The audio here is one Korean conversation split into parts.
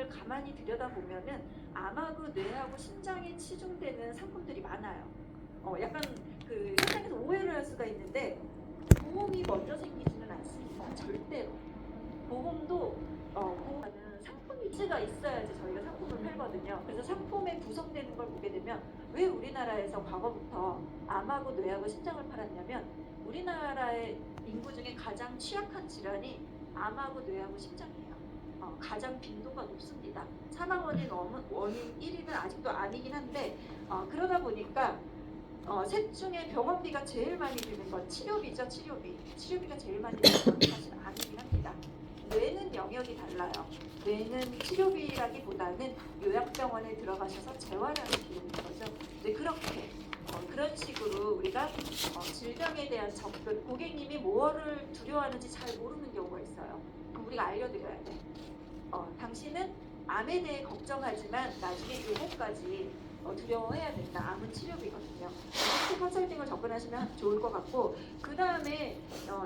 상품을 가만히 들여다보면은 암하고 뇌하고 심장에 치중되는 상품들이 많아요. 약간 그 현장에서 오해를 할 수가 있는데 보험이 먼저 생기지는 않습니다. 절대로. 보험도 보험하는 상품이 가 있어야지 저희가 상품을 팔거든요. 그래서 상품에 구성되는 걸 보게 되면 왜 우리나라에서 과거부터 암하고 뇌하고 심장을 팔았냐면 우리나라의 인구 중에 가장 취약한 질환이 암하고 뇌하고 심장이에요. 가장 빈도가 높습니다. 사망 원인 1위는 아직도 암이긴 한데 그러다 보니까 셋 중에 병원비가 제일 많이 드는 건 치료비죠. 치료비가 제일 많이 드는 건 사실 암이긴 합니다. 뇌는 영역이 달라요. 뇌는 치료비라기보다는 요양병원에 들어가셔서 재활하는 비용인 거죠. 네, 그렇게 그런 식으로 우리가 질병에 대한 접근, 고객님이 뭐를 두려워하는지 잘 모르는 경우가 있어요. 그럼 우리가 알려드려야 돼. 당신은 암에 대해 걱정하지만 나중에 요거까지 두려워해야 된다. 암은 치료비거든요. 이렇게 컨설팅을 접근하시면 좋을 것 같고, 그 다음에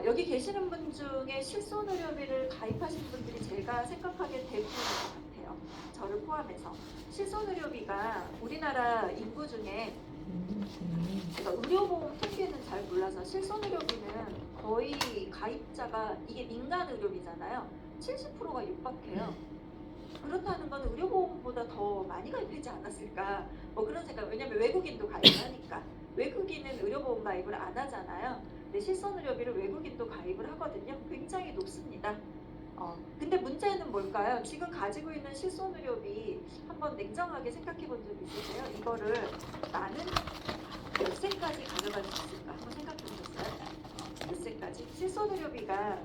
여기 계시는 분 중에 실손의료비를 가입하신 분들이 제가 생각하기에 대부분인 것 같아요. 저를 포함해서. 실손의료비가 우리나라 인구 중에 그러니까 의료보험 통계는 잘 몰라서 실손의료비는 거의 가입자가 이게 민간의료비잖아요. 70%가 육박해요. 그렇다는 건 의료보험보다 더 많이 가입하지 않았을까 뭐 그런 생각. 왜냐면 외국인도 가입을 하니까. 외국인은 의료보험 가입을 안 하잖아요. 근데 실손의료비를 외국인도 가입을 하거든요. 굉장히 높습니다. 근데 문제는 뭘까요? 지금 가지고 있는 실손의료비 한번 냉정하게 생각해 본 적 있으세요? 이거를 나는 몇 세까지 가져갈 수 있을까? 한번 생각해 보셨어요? 몇 세까지? 실손의료비가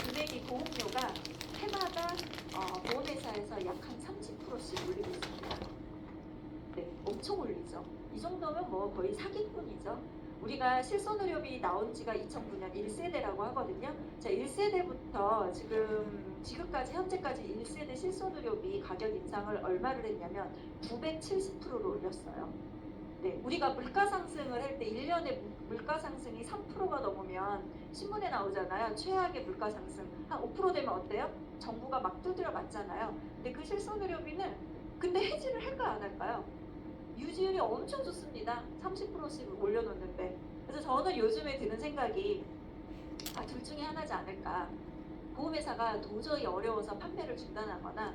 금액이 보험료가 해마다 보험회사에서 약 한 30%씩 올리고 있습니다. 네, 엄청 올리죠. 이 정도면 뭐 거의 사기꾼이죠. 우리가 실손의료비 나온 지가 2009년 1세대라고 하거든요. 자, 1세대부터 지금까지 현재까지 1세대 실손의료비 가격 인상을 얼마를 했냐면 970%로 올렸어요. 네, 우리가 물가 상승을 할 때 1년에 물가 상승이 3%가 넘으면 신문에 나오잖아요. 최악의 물가 상승. 한 5% 되면 어때요? 정부가 막 두드려 맞잖아요. 근데 그 실손의료비는 근데 해지를 할까 안 할까요? 유지율이 엄청 좋습니다. 30%씩 올려놓는데. 그래서 저는 요즘에 드는 생각이 둘 중에 하나지 않을까. 보험회사가 도저히 어려워서 판매를 중단하거나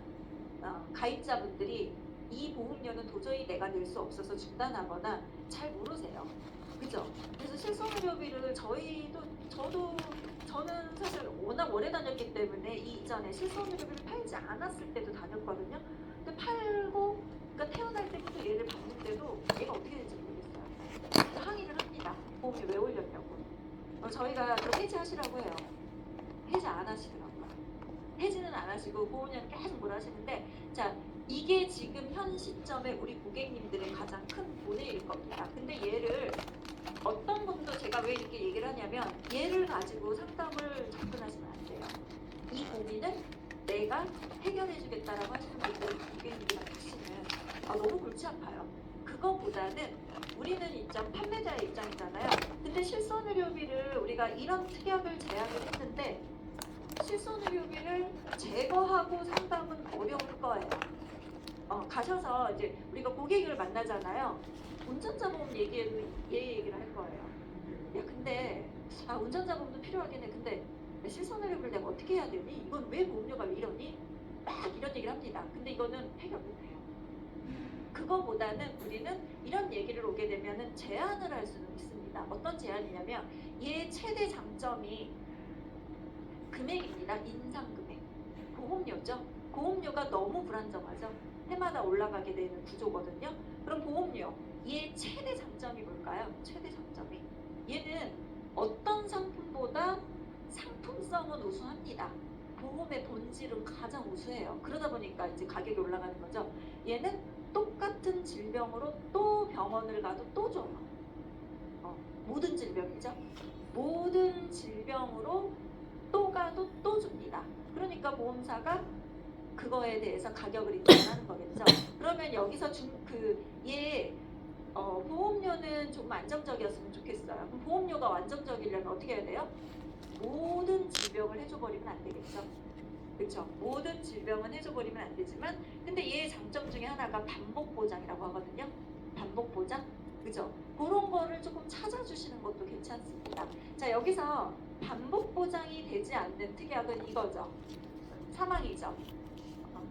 가입자분들이 이 보험료는 도저히 내가 낼 수 없어서 중단하거나 잘 모르세요. 그죠? 그래서 실손의료비를 저는 사실 워낙 오래 다녔기 때문에 이 이전에 실손의료비를 팔지 않았을 때도 다녔거든요. 근데 팔고 그러니까 태어날 때부터 얘를 받는데도 얘가 어떻게 될지 모르겠어요. 항의를 합니다. 보험료 왜 올렸냐고. 저희가 그 해지하시라고 해요. 해지 안 하시더라고요. 해지는 안 하시고 보험료는 계속 뭘 하시는데, 자, 이게 지금 현 시점에 우리 고객님들의 가장 큰 고뇌일 겁니다. 근데 얘를 어떤 분도 제가 왜 이렇게 얘기를 하냐면 얘를 가지고 상담을 접근하시면 안 돼요. 이 고민은 내가 해결해 주겠다라고 하시는 분들 고객님들 다시는 너무 골치 아파요. 그거보다는 우리는 입장 판매자의 입장이잖아요. 근데 실손의료비를 우리가 이런 특약을 제안을 했는데 실손의료비를 제거하고 상담은 어려울 거예요. 가셔서 이제 우리가 고객을 만나잖아요. 운전자 보험 얘기해도 얘 얘기를 할 거예요. 야, 근데 운전자 보험도 필요하긴 해. 근데 실손의료비를 내가 어떻게 해야 되니? 이건 왜 보험료가 이러니? 막 이런 얘기를 합니다. 근데 이거는 해결 못해요. 그거보다는 우리는 이런 얘기를 오게 되면은 제안을 할 수는 있습니다. 어떤 제안이냐면 얘 최대 장점이 금액입니다. 인상금액. 보험료죠. 보험료가 너무 불안정하죠. 해마다 올라가게 되는 구조거든요. 그럼 보험료, 얘 최대 장점이 뭘까요? 최대 장점이 얘는 어떤 상품보다 상품성은 우수합니다. 보험의 본질은 가장 우수해요. 그러다 보니까 이제 가격이 올라가는 거죠. 얘는 똑같은 질병으로 또 병원을 가도 또 줘요. 모든 질병이죠. 모든 질병으로 또 가도 또 줍니다. 그러니까 보험사가 그거에 대해서 가격을 인정하는 거겠죠. 그러면 여기서 보험료는 좀 안정적이었으면 좋겠어요. 그럼 보험료가 안정적이려면 어떻게 해야 돼요? 모든 질병을 해줘버리면 안 되겠죠. 그렇죠. 모든 질병은 해줘버리면 안 되지만, 근데 얘의 장점 중에 하나가 반복 보장이라고 하거든요. 반복 보장, 그죠? 그런 거를 조금 찾아주시는 것도 괜찮습니다. 자, 여기서 반복 보장이 되지 않는 특약은 이거죠. 사망이죠.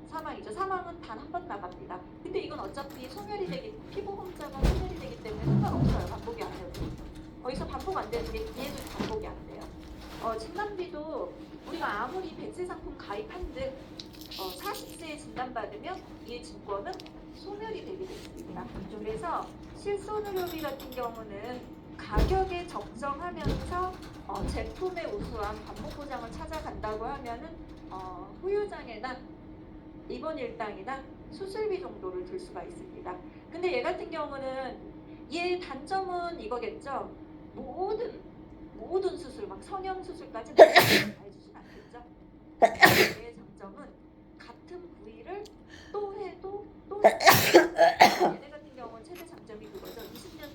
사망이죠. 사망은 단 한 번 나갑니다. 근데 이건 어차피 소멸이 되기, 피부 험자가 소멸이 되기 때문에 상관없어요. 반복이 안 해도. 여기서 반복 안 되는 게 얘도 반복이 안 돼요. 진단비도 우리가 아무리 백세 상품 가입한듯 40세에 진단받으면 이 증권은 소멸이 되게 됐습니다. 그래서 실손의료비 같은 경우는 가격에 적정하면서 제품의 우수한 반복 보장을 찾아간다고 하면은 후유장애나 입원 일당이나 수술비 정도를 들 수가 있습니다. 근데 얘 같은 경우는 얘 단점은 이거겠죠. 모든 수술, 막 성형 수술까지 다 해주진 않겠죠. 얘의 장점은 같은 부위를 또 해도 또 얘네 같은 경우는 최대 장점이 그거죠. 20년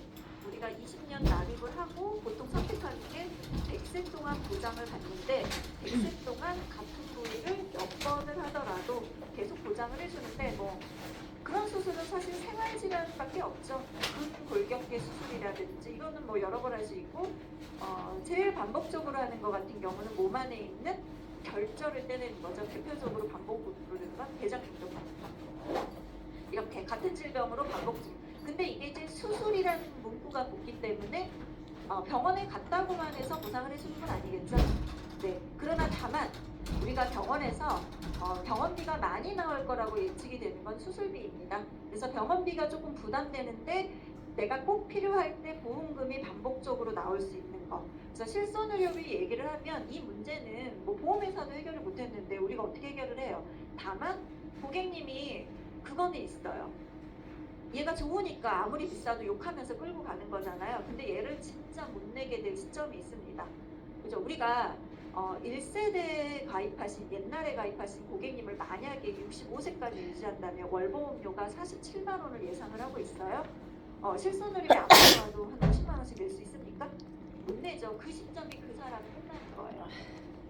우리가 20년 납입을 하고 보통 선택하는 게 100세 동안 보장을 받는데 100세 동안 같은 부위를 몇 번을 하더라도 계속 보장을 해주는데 뭐 그런 수술은 사실 생활질환밖에 없죠. 근골격계 수술이라든지 이거는 뭐 여러 번 할 수 있고 제일 반복적으로 하는 것 같은 경우는 몸 안에 있는 결절을 떼내는 거죠. 대표적으로 반복으로 되는 건 대장균도 반복. 이렇게 같은 질병으로 반복증. 근데 이게 이제 수술이라는 문구가 붙기 때문에 병원에 갔다고만 해서 보상을 해주는 건 아니겠죠. 네. 그러나 다만 우리가 병원에서 병원비가 많이 나올 거라고 예측이 되는 건 수술비입니다. 그래서 병원비가 조금 부담되는데 내가 꼭 필요할 때 보험금이 반복적으로 나올 수 있는 거. 그래서 실손의료비 얘기를 하면 이 문제는 뭐 보험회사도 해결을 못했는데 우리가 어떻게 해결을 해요? 다만 고객님이 그거는 있어요. 얘가 좋으니까 아무리 비싸도 욕하면서 끌고 가는 거잖아요. 근데 얘를 진짜 못 내게 될 시점이 있습니다. 그죠? 우리가 1세대에 가입하신 옛날에 가입하신 고객님을 만약에 65세까지 유지한다면 월보험료가 47만 원을 예상을 하고 있어요. 실손의료비 안 받아도 한 50만 원씩 낼 수 있습니까? 못 내죠. 그 시점이 그 사람이 끝나는 거예요.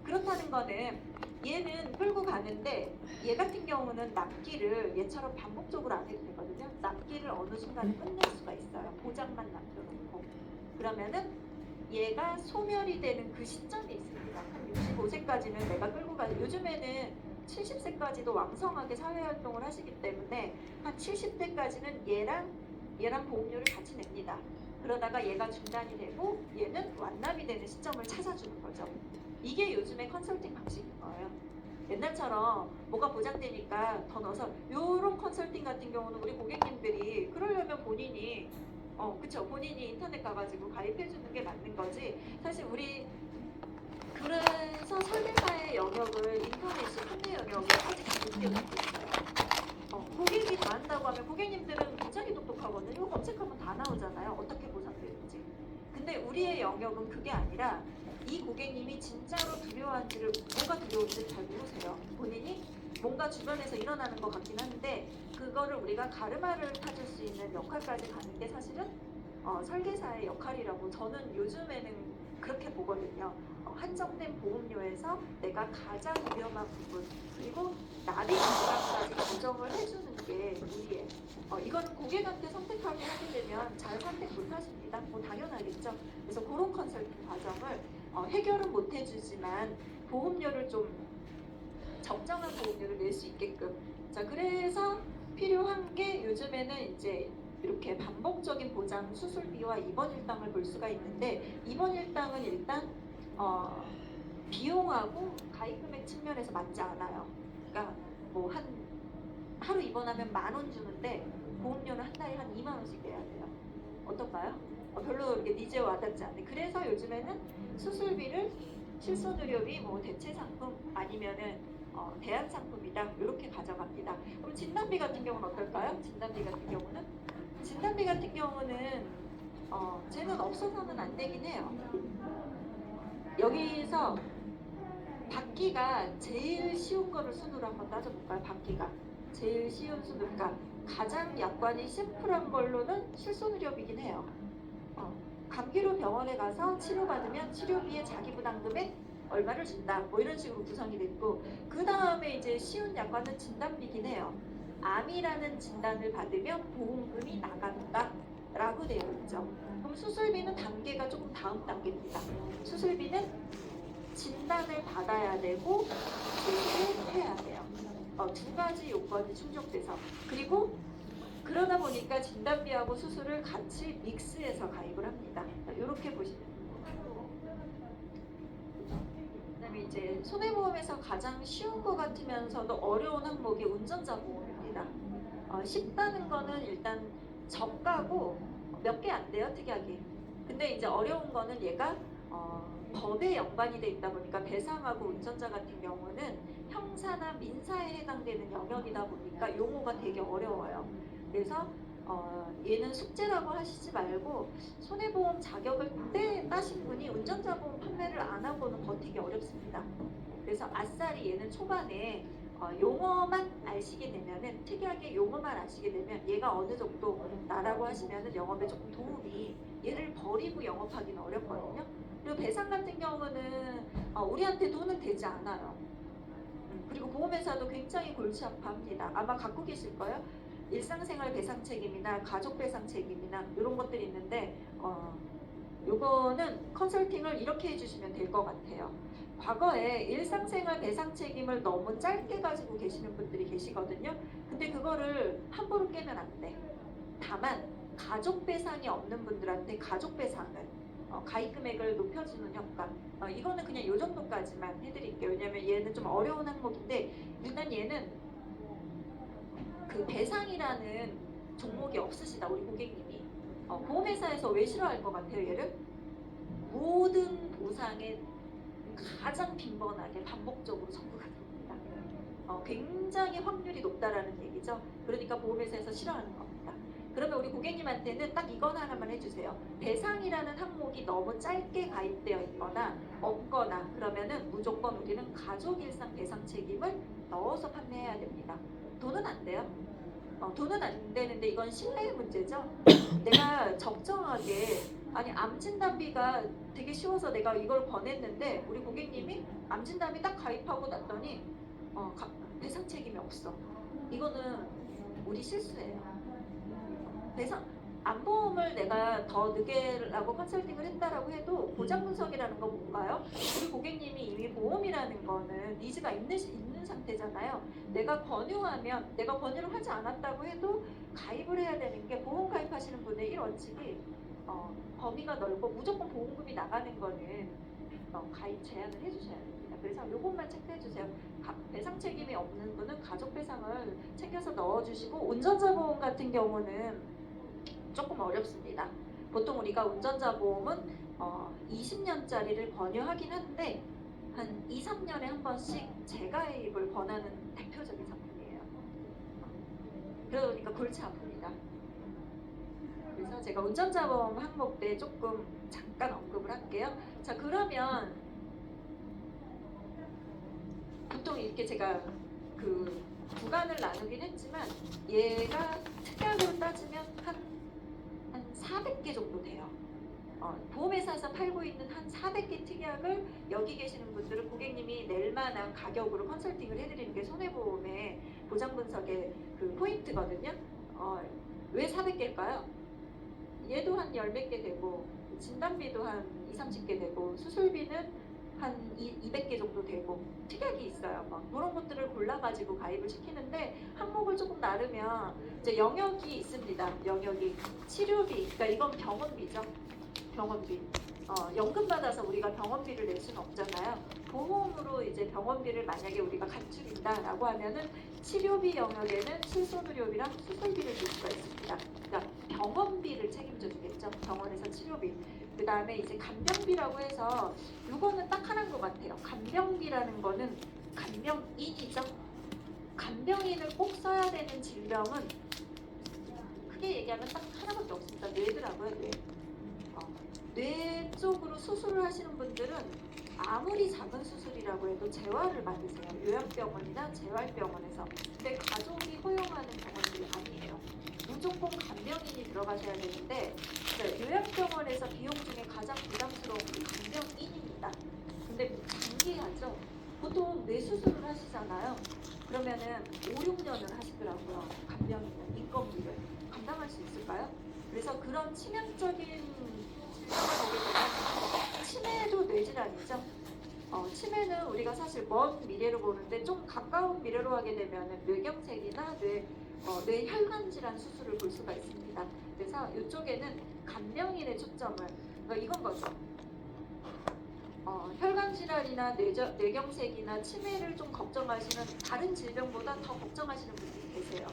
그렇다는 거는 얘는 끌고 가는데 얘 같은 경우는 납기를 얘처럼 반복적으로 안 해도 되거든요. 납기를 어느 순간 끝낼 수가 있어요. 보장만 남겨놓고. 그러면은 얘가 소멸이 되는 그 시점이 있습니다. 한 65세까지는 내가 끌고 가. 요즘에는 70세까지도 왕성하게 사회활동을 하시기 때문에 한 70대까지는 얘랑 보험료를 같이 냅니다. 그러다가 얘가 중단이 되고 얘는 완납이 되는 시점을 찾아주는 거죠. 이게 요즘의 컨설팅 방식인 거예요. 옛날처럼 뭐가 보장되니까 더 넣어서 요런 컨설팅 같은 경우는 우리 고객님들이 그러려면 본인이 그쵸, 본인이 인터넷 가가지고 가입해주는 게 맞는 거지. 사실 우리 그래서 설계사의 영역을 인터넷이 판매 영역을 아직 못 뛰어넘고 있어요. 고객이 다 한다고 하면 고객님들은 굉장히 똑똑하거든요. 이거 검색하면 다 나오잖아요. 어떻게 보상되는지. 근데 우리의 영역은 그게 아니라 이 고객님이 진짜로 두려워한지를 뭐가 두려운지 잘 모르세요. 본인이 뭔가 주변에서 일어나는 것 같긴 한데 그거를 우리가 가르마를 타줄 수 있는 역할까지 가는 게 사실은 설계사의 역할이라고 저는 요즘에는 그렇게 보거든요. 한정된 보험료에서 내가 가장 위험한 부분 그리고 납입 기간까지 조정을 해주는 게 우리의 이거는 고객한테 선택하게 하게 되면 잘 선택 못하십니다. 뭐 당연하겠죠. 그래서 그런 컨설팅 과정을 해결은 못 해주지만 보험료를 좀 적정한 보험료를 낼 수 있게끔 자 그래서 필요한 게 요즘에는 이제 이렇게 반복적인 보장 수술비와 입원 일당을 볼 수가 있는데 입원 일당은 일단 비용하고 가입 금액 측면에서 맞지 않아요. 그러니까 뭐 한 하루 입원하면 10,000원 주는데 보험료는 한 달에 한 2만 원씩 내야 돼요. 어떨까요? 별로 이렇게 니즈에 와닿지 않네. 그래서 요즘에는 수술비를 실손의료비, 뭐 대체 상품 아니면은 대안 상품이다 이렇게 가져갑니다. 그럼 진단비 같은 경우는 어떨까요? 진단비 같은 경우는 쟤는 없어서는 안 되긴 해요. 여기서 받기가 제일 쉬운 거를 순으로 한번 따져볼까요? 받기가 제일 쉬운 순으로, 그러니까 가장 약관이 심플한 걸로는 실손의료비긴 해요. 감기로 병원에 가서 치료받으면 치료비의 자기부담금액 얼마를 준다. 뭐 이런 식으로 구성이 됐고, 그 다음에 이제 쉬운 약관은 진단비긴 해요. 암이라는 진단을 받으면 보험금이 나간다라고 되어 있죠. 그럼 수술비는 단계가 조금 다음 단계입니다. 수술비는 진단을 받아야 되고 수술을 해야 돼요. 두 가지 요건이 충족돼서. 그리고 그러다 보니까 진단비하고 수술을 같이 믹스해서 가입을 합니다. 이렇게 보시면 됩니다. 그다음에 이제 손해보험에서 가장 쉬운 것 같으면서도 어려운 항목이 운전자 보험입니다. 쉽다는 거는 일단 저가고 몇 개 안 돼요, 특약이. 근데 이제 어려운 거는 얘가 법에 연관이 돼 있다 보니까 배상하고 운전자 같은 경우는 형사나 민사에 해당되는 영역이다 보니까 용어가 되게 어려워요. 그래서 얘는 숙제라고 하시지 말고 손해보험 자격을 따신 분이 운전자 보험 판매를 안 하고는 버티기 어렵습니다. 그래서 아싸리 얘는 초반에 용어만 아시게 되면은 특이하게 용어만 아시게 되면 얘가 어느 정도 나라고 하시면은 영업에 조금 도움이, 얘를 버리고 영업하기는 어렵거든요. 그리고 배상 같은 경우는 우리한테 돈은 되지 않아요. 그리고 보험회사도 굉장히 골치 아파합니다. 아마 갖고 계실 거예요. 일상생활 배상 책임이나 가족 배상 책임이나 이런 것들이 있는데 요거는 컨설팅을 이렇게 해주시면 될 것 같아요. 과거에 일상생활 배상 책임을 너무 짧게 가지고 계시는 분들이 계시거든요. 근데 그거를 함부로 깨면 안 돼. 다만 가족 배상이 없는 분들한테 가족 배상을 가입 금액을 높여주는 효과, 이거는 그냥 요 정도까지만 해드릴게요. 왜냐면 얘는 좀 어려운 항목인데 일단 얘는 그 배상이라는 종목이 없으시다, 우리 고객님이. 보험회사에서 왜 싫어할 것 같아요, 얘를? 모든 보상에 가장 빈번하게 반복적으로 청구가 됩니다. 굉장히 확률이 높다라는 얘기죠. 그러니까 보험회사에서 싫어하는 겁니다. 그러면 우리 고객님한테는 딱 이건 하나만 해주세요. 배상이라는 항목이 너무 짧게 가입되어 있거나 없거나 그러면은 무조건 우리는 가족 일상 배상 책임을 넣어서 판매해야 됩니다. 돈은 안 돼요. 돈은 안 되는데 이건 신뢰의 문제죠. 내가 적정하게, 아니 암 진단비가 되게 쉬워서 내가 이걸 권했는데 우리 고객님이 암 진단비 딱 가입하고 났더니 배상 책임이 없어. 이거는 우리 실수예요. 배상 암보험을 내가 더 늦게라고 컨설팅을 했다라고 해도 보장 분석이라는 건 뭔가요? 우리 고객님이 이미 보험이라는 거는 니즈가 있는 상태잖아요. 내가 권유하면, 내가 권유를 하지 않았다고 해도 가입을 해야 되는 게, 보험 가입하시는 분의 1원칙이 범위가 넓고 무조건 보험금이 나가는 거는 가입 제한을 해주셔야 됩니다. 그래서 요것만 체크해 주세요. 배상 책임이 없는 분은 가족 배상을 챙겨서 넣어주시고, 운전자 보험 같은 경우는 조금 어렵습니다. 보통 우리가 운전자 보험은 20년짜리를 권유하긴 한데 한 2, 3년에 한 번씩 재가입을 권하는 대표적인 상품이에요. 그러니까 골치 아픕니다. 그래서 제가 운전자 보험 항목 때 조금 잠깐 언급을 할게요. 자, 그러면 보통 이렇게 제가 그 구간을 나누긴 했지만 얘가 특약으로 따지면 한 400개 정도 돼요. 보험회사에서 팔고 있는 한 400개 특약을 여기 계시는 분들은 고객님이 낼 만한 가격으로 컨설팅을 해드리는 게 손해보험의 보장 분석의 그 포인트거든요. 왜 400개일까요? 얘도 한 10몇 개 되고, 진단비도 한 2, 30개 되고, 수술비는 한 200개 정도 되고, 특약이 있어요. 그런 것들을 골라가지고 가입을 시키는데 항목을 조금 나르면 이제 영역이 있습니다. 영역이 치료비, 그러니까 이건 병원비죠. 병원비. 연금 받아서 우리가 병원비를 낼 수는 없잖아요. 보험으로 이제 병원비를 만약에 우리가 간주린다라고 하면은 치료비 영역에는 실손의료비랑 수술비를 줄 수가 있습니다. 그러니까 병원비를 책임져 주겠죠. 병원에서 치료비. 그 다음에 이제 간병비라고 해서 이거는 딱 하나인 것 같아요. 간병비라는 거는 간병인이죠. 간병인을 꼭 써야 되는 질병은 크게 얘기하면 딱 하나밖에 없습니다. 뇌더라고요, 뇌. 뇌 쪽으로 수술을 하시는 분들은 아무리 작은 수술이라고 해도 재활을 받으세요. 요양병원이나 재활병원에서. 근데 가족이 허용하는 병원들이 아니에요. 무조건 간병인이 들어가셔야 되는데 요양병원에서 비용 중에 가장 부담스러운 게 간병인입니다. 근데 장기 장기하죠. 보통 뇌 수술을 하시잖아요. 그러면은 5, 6년을 하시더라고요. 간병인은 인건비를 감당할 수 있을까요? 그래서 그런 치명적인 질병을 보게 되면 치매도 뇌질환이죠. 치매는 우리가 사실 먼 미래로 보는데 좀 가까운 미래로 하게 되면 뇌경색이나 뇌혈관 질환 수술을 볼 수가 있습니다. 그래서 이쪽에는 간병인의 초점을, 그러니까 이건 거죠. 혈관 질환이나 뇌경색이나 치매를 좀 걱정하시는, 다른 질병보다 더 걱정하시는 분들이 계세요.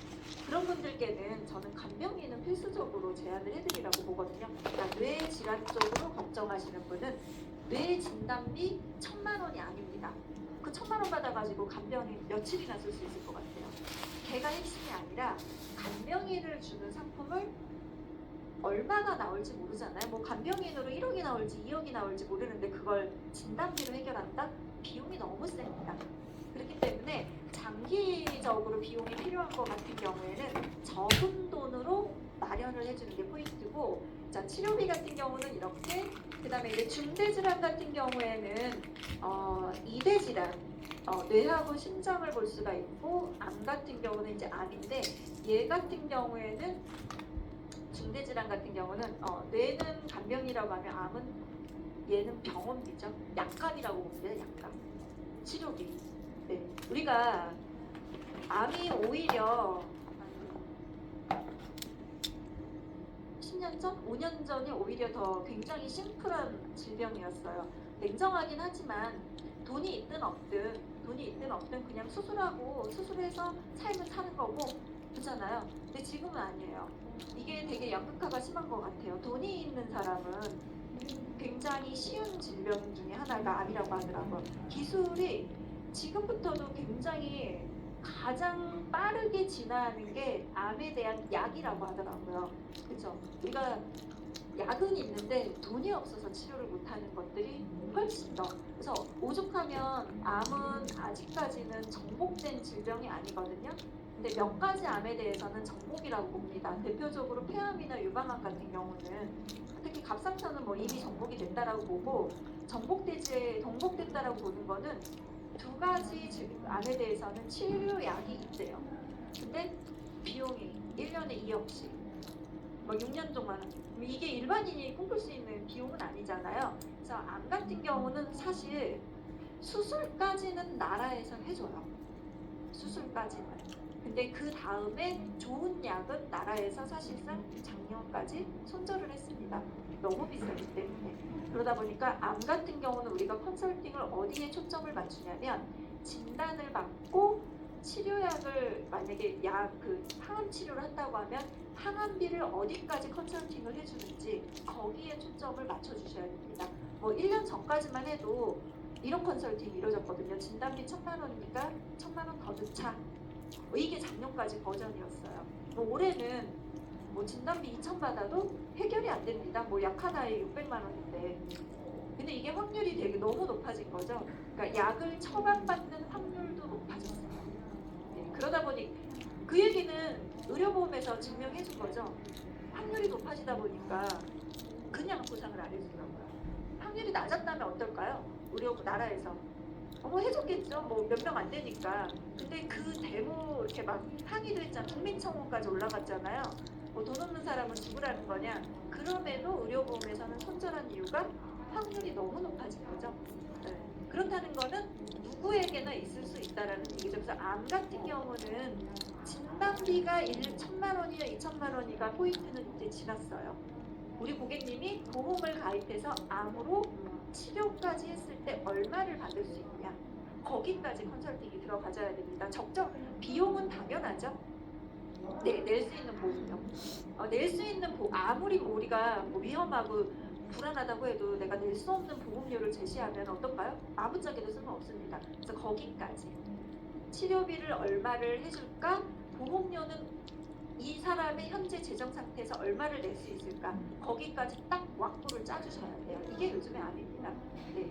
그런 분들께는 저는 간병인은 필수적으로 제안을 해드리라고 보거든요. 그러니까 뇌 질환 쪽으로 걱정하시는 분은 뇌 진단비 1,000만 원이 아닙니다. 그 1,000만 원 받아가지고 간병인 며칠이나 쓸 수 있을 것 같아요. 걔가 핵심이 아니라 간병인을 주는 상품을 얼마가 나올지 모르잖아요. 뭐 간병인으로 1억이 나올지 2억이 나올지 모르는데 그걸 진단비로 해결한다? 비용이 너무 셉니다. 그렇기 때문에 장기적으로 비용이 필요한 것 같은 경우에는 적은 돈으로 마련을 해주는 게 포인트고, 자, 치료비 같은 경우는 이렇게, 그 다음에 이제 중대질환 같은 경우에는 2대 질환, 뇌하고 심장을 볼 수가 있고, 암 같은 경우는 이제 암인데, 얘 같은 경우에는 중대질환 같은 경우는 뇌는 간병이라고 하면 암은 얘는 병원비죠. 약값이라고 보면 돼요. 약값. 치료비. 네. 우리가 암이 오히려 10년 전, 5년 전에 오히려 더 굉장히 심플한 질병이었어요. 냉정하긴 하지만 돈이 있든 없든 그냥 수술하고 수술해서 삶을 사는 거고 그렇잖아요. 근데 지금은 아니에요. 이게 되게 양극화가 심한 것 같아요. 돈이 있는 사람은 굉장히 쉬운 질병 중에 하나가 암이라고 하더라고요. 기술이 지금부터도 굉장히 가장 빠르게 진화하는 게 암에 대한 약이라고 하더라고요. 그렇죠? 우리가 약은 있는데 돈이 없어서 치료를 못하는 것들이 훨씬 더. 그래서 오죽하면 암은 아직까지는 정복된 질병이 아니거든요. 근데 몇 가지 암에 대해서는 정복이라고 봅니다. 대표적으로 폐암이나 유방암 같은 경우는 특히 갑상선은 뭐 이미 정복이 됐다라고 보고, 정복됐다라고 보는 거는 두 가지 암에 대해서는 치료약이 있대요. 근데 비용이 1년에 2억씩, 뭐 6년 동안, 이게 일반인이 꿈꿀 수 있는 비용은 아니잖아요. 그래서 암 같은 경우는 사실 수술까지는 나라에서 해줘요. 수술까지는. 근데 그 다음에 좋은 약은 나라에서 사실상 작년까지 손절을 했습니다. 너무 비싸기 때문에. 그러다 보니까 암 같은 경우는 우리가 컨설팅을 어디에 초점을 맞추냐면, 진단을 받고 치료약을, 만약에 항암 치료를 한다고 하면 항암비를 어디까지 컨설팅을 해주는지 거기에 초점을 맞춰주셔야 됩니다. 뭐 1년 전까지만 해도 이런 컨설팅이 이루어졌거든요. 진단비 1,000만 원이니까 1,000만 원 더 넣자. 이게 작년까지 버전이었어요. 뭐 올해는 뭐 진단비 2,000 받아도 해결이 안 됩니다. 뭐 약 하나에 600만 원인데. 근데 이게 확률이 되게 너무 높아진 거죠. 그러니까 약을 처방받는 확률도 높아졌어요. 네, 그러다 보니 그 얘기는 의료보험에서 증명해 준 거죠. 확률이 높아지다 보니까 그냥 보상을 안 해주더라고요. 확률이 낮았다면 어떨까요? 의료 나라에서 해줬겠죠. 뭐 몇 명 안 되니까. 근데 그 데모 이렇게 막 항의도 했잖아. 국민청원까지 올라갔잖아요. 뭐 돈 없는 사람은 죽으라는 거냐. 그럼에도 의료보험에서는 손절한 이유가 확률이 너무 높아진 거죠. 네. 그렇다는 거는 누구에게나 있을 수 있다라는 얘기죠. 그래서 암 같은 경우는 진단비가 1,000만 원이나 2,000만 원이가 포인트는 이제 지났어요. 우리 고객님이 보험을 가입해서 암으로 치료까지 했을 때 얼마를 받을 수 있냐, 거기까지 컨설팅이 들어가져야 됩니다. 적정 비용은 당연하죠. 네, 낼 수 있는 보험료. 낼 수 있는 아무리 우리가 위험하고 불안하다고 해도 내가 낼 수 없는 보험료를 제시하면 어떨까요? 아무짝에도 쓸모없습니다. 그래서 거기까지 치료비를 얼마를 해줄까, 보험료는 이 사람의 현재 재정 상태에서 얼마를 낼 수 있을까, 거기까지 딱 왁구를 짜주셔야 돼요. 이게 요즘의 암입니다. 네.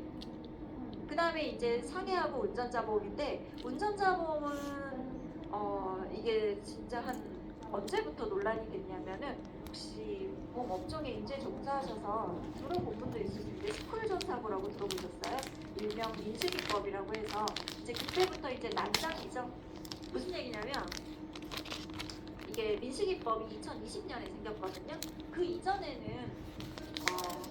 그 다음에 이제 상해하고 운전자 보험인데, 운전자 보험은 이게 진짜 한 언제부터 논란이 됐냐면은 혹시 보험 업종에 인재 종사하셔서 들어본 분도 있을 수 있는데 스콜존 사고라고 들어보셨어요? 일명 민식이법이라고 해서 이제 그때부터 이제 난장이죠. 무슨 얘기냐면 이게 민식이법이 2020년에 생겼거든요. 그 이전에는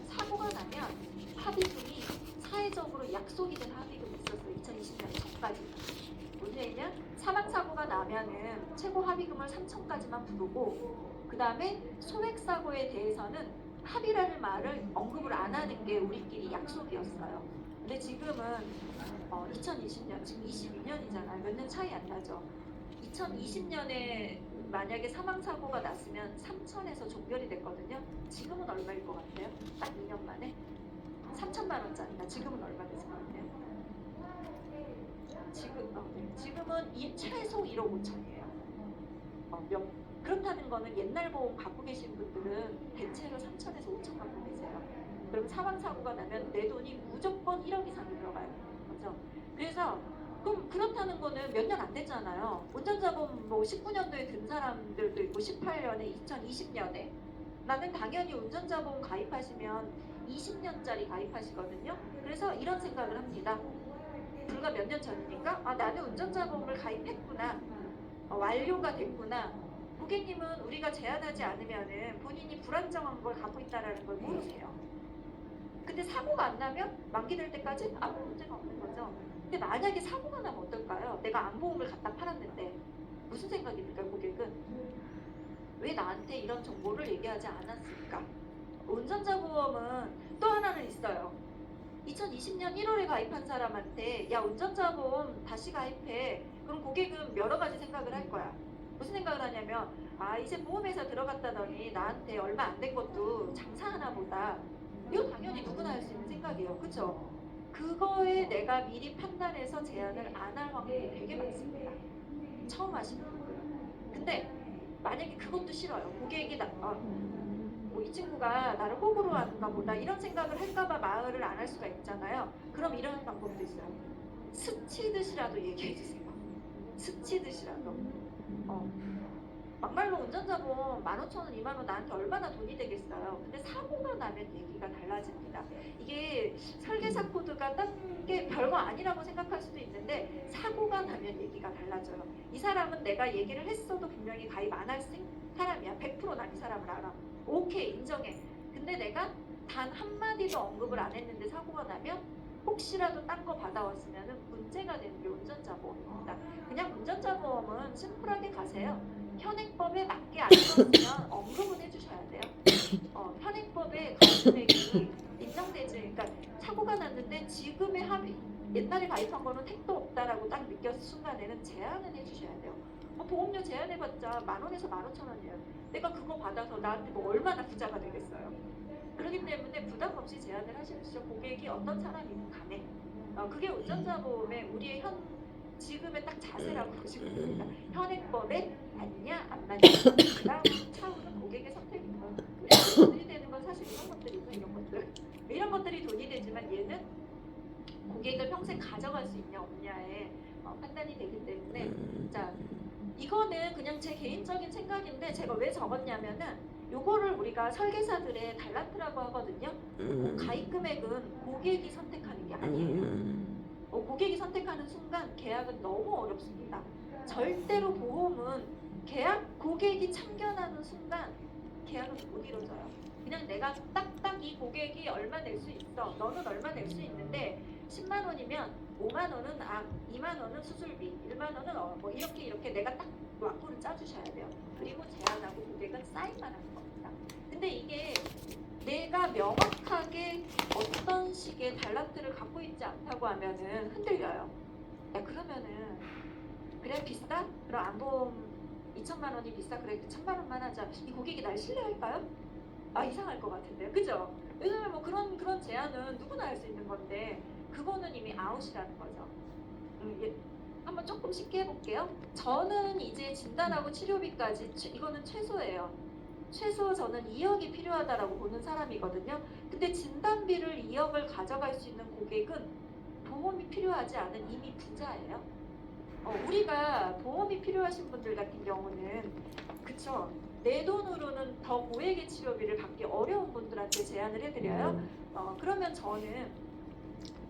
사고가 나면 합의금이 사회적으로 약속이 된 합의금이 있었어요. 2020년 전까지. 무슨 얘기냐? 사망사고가 나면은 최고 합의금을 3천까지만 부르고 그 다음에 소액사고에 대해서는 합의라는 말을 언급을 안 하는 게 우리끼리 약속이었어요. 근데 지금은 2020년, 지금 22년이잖아요. 몇 년 차이 안 나죠. 2020년에 만약에 사망사고가 났으면 3천에서 종결이 됐거든요. 지금은 얼마일 것 같아요? 딱 2년 만에? 3천만 원짜리나 지금은 얼마 됐을 것 같아요? 지금은 최소 1억 5천이에요. 그렇다는 거는 옛날 보험 갖고 계신 분들은 대체로 3천에서 5천 갖고 계세요. 그럼 사망사고가 나면 내 돈이 무조건 1억 이상이 들어가요. 그렇죠? 그래서 그럼 그렇다는 거는 몇 년 안 됐잖아요. 운전자보험 뭐 19년도에 든 사람들도 있고 18년에 2020년에 나는 당연히 운전자보험 가입하시면 20년짜리 가입하시거든요. 그래서 이런 생각을 합니다. 불과 몇 년 전이니까 나는 운전자보험을 가입했구나. 완료가 됐구나. 고객님은 우리가 제한하지 않으면은 본인이 불안정한 걸 갖고 있다라는 걸 모르세요. 근데 사고가 안 나면 만기 될 때까지 아무 문제가 없는 거죠. 근데 만약에 사고가 나면 어떨까요? 내가 암보험을 갖다 팔았는데 무슨 생각이 들까요, 고객은? 왜 나한테 이런 정보를 얘기하지 않았을까? 운전자 보험은 또 하나는 있어요. 2020년 1월에 가입한 사람한테 야 운전자 보험 다시 가입해. 그럼 고객은 여러 가지 생각을 할 거야. 무슨 생각을 하냐면 이제 보험회사 들어갔다더니 나한테 얼마 안 된 것도 장사하나 보다. 이거 당연히 누구나 할 수 있는 생각이에요. 그쵸? 그거에 내가 미리 판단해서 제한을 안 할 확률이 되게 많습니다. 처음 하시는 분들은. 근데 만약에 그것도 싫어요. 고객이 이 친구가 나를 호구로 하는가 보다 이런 생각을 할까봐 말을 안 할 수가 있잖아요. 그럼 이런 방법도 있어요. 스치듯이라도 얘기해주세요. 스치듯이라도. 막말로 운전자보험 15,000원, 2만원 나한테 얼마나 돈이 되겠어요. 근데 사고가 나면 얘기가 달라집니다. 이게 설계사 코드가 딴 게 별거 아니라고 생각할 수도 있는데 사고가 나면 얘기가 달라져요. 이 사람은 내가 얘기를 했어도 분명히 가입 안 할 사람이야. 100% 난 이 사람을 알아. 오케이, 인정해. 근데 내가 단 한마디도 언급을 안 했는데 사고가 나면 혹시라도 딴 거 받아왔으면 문제가 되는 게 운전자보험입니다. 그냥 운전자보험은 심플하게 가세요. 현행법에 맞게 안 썼으면 언급은 해주셔야 돼요. 현행법에 가입금액이 인정되지. 그러니까 사고가 났는데 지금의 합의, 옛날에 가입한 거는 택도 없다라고 딱 느꼈을 순간에는 제한은 해주셔야 돼요. 보험료 제한해봤자 10,000원에서 15,000원이에요. 내가 그거 받아서 나한테 뭐 얼마나 부자가 되겠어요. 그렇기 때문에 부담 없이 제한을 하십시오. 고객이 어떤 사람이든 간에. 그게 운전자보험의 우리의 지금의 딱 자세라고 보시면 됩니다. 현행법에 맞냐 안 맞냐 그 다음 차후는 고객의 선택입니다. 돈이 되는 건 사실 이런 것들이죠. 이런 것들이 돈이 되지만 얘는 고객을 평생 가져갈 수 있냐 없냐에 판단이 되기 때문에 자 이거는 그냥 제 개인적인 생각인데 제가 왜 적었냐면은 요거를 우리가 설계사들의 달란트라고 하거든요. 가입 금액은 고객이 선택하는 게 아니에요. 고객이 선택하는 순간 계약은 너무 어렵습니다. 절대로 보험은 고객이 참견하는 순간 계약은 못 이루어져요. 그냥 내가 딱딱 이 고객이 얼마 낼 수 있어. 너는 얼마 낼 수 있는데 10만 원이면 5만 원은 2만 원은 수술비, 1만 원은 뭐 이렇게 내가 딱 왁구를 짜주셔야 돼요. 그리고 제안하고 고객은 사인만 하는 겁니다. 근데 이게 내가 명확하게 어떤 식의 달란트를 갖고 있지 않다고 하면은 흔들려요. 야 그러면은 그래 비싸? 그럼 암보험 2천만 원이 비싸? 그래 1,000만 원만 하자. 이 고객이 날 신뢰할까요? 이상할 것 같은데요. 그죠? 왜냐면 뭐 그런 제안은 누구나 할 수 있는 건데 그거는 이미 아웃이라는 거죠. 한번 조금 쉽게 해볼게요. 저는 이제 진단하고 치료비까지 이거는 최소예요. 최소 저는 2억이 필요하다라고 보는 사람이거든요. 근데 진단비를 2억을 가져갈 수 있는 고객은 보험이 필요하지 않은 이미 부자예요. 우리가 보험이 필요하신 분들 같은 경우는 그쵸. 내 돈으로는 더 고액의 치료비를 받기 어려운 분들한테 제안을 해드려요. 그러면 저는